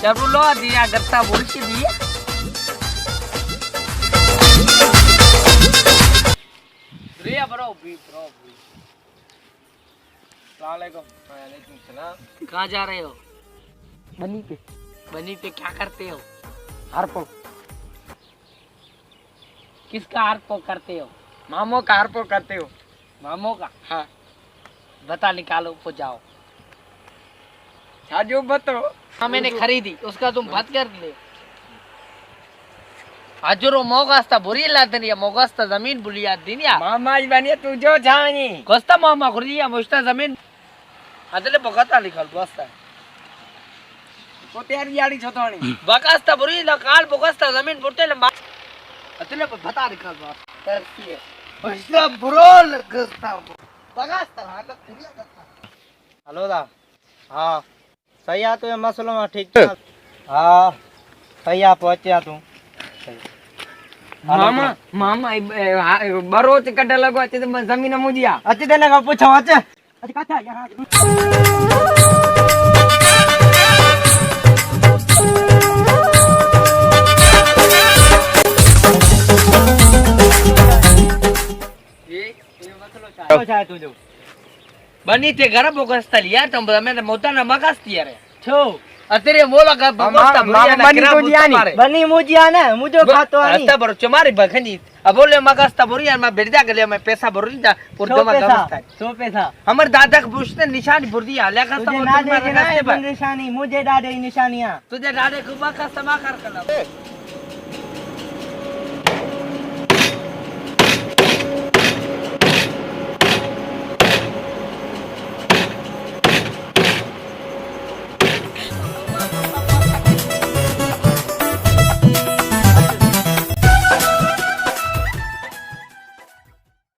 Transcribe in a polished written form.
जब लो दिया गत्ता बोल के दिया रिया ब्रो भी वालेकुम सलाम। कहाँ जा रहे हो? बनी पे। बनी पे क्या करते हो? हारपो। किसका हारपो करते हो? मामो का हारपो करते हो? मामो का? हाँ। बता निकालो को जाओ। साजो बतो। हाँ मैंने खरीदी उसका तुम बात कर ले। अजरो मोगास्ता बुरी लादनी या मोगास्ता जमीन बुलिया दिनिया। मामा जी बनिए तू जो जानी। कोस्ता मामा खुरिया मुश्ता जमीन। अदले बगता निकल बस्ता। को तेरी यारी छोटोनी। बगास्ता बुरी लकाल बगास्ता जमीन बुरते ले अदले बता निकल बस। तरसी है। मुश्ता बुरो लगता बगास्ता हालत खुरिया करता। हेलो दा। हाँ। सही आ तू मसलो में ठीक ठाक। हाँ। सही आ पहुंचा तू। मामा मामा बरोच कट लगो अच्छे तो जमीन मुझिया अच्छे देने का पूछो अच्छे अच्छे कहाँ यहाँ ये तू जो बनी ते घर बोगस्ता लिया तुम मैंने मोटा न मगास्ती यार छो अतरे मोला का बगस्ता बुरिया ना करा बुत बनी मुझिया ना मुझे खातो नहीं अत्ता बरो चमारी बखनी अब बोले मगास्ता बुरिया मैं बिरजा के लिए मैं पैसा भरूं जा पुरदमा गमस्ता 100 पैसा हमर दादा के पूछते निशान बुरदी आल्या का तुझे ना दे निशानी मुझे डाले निशानियां तुझे दादे को बका समा कर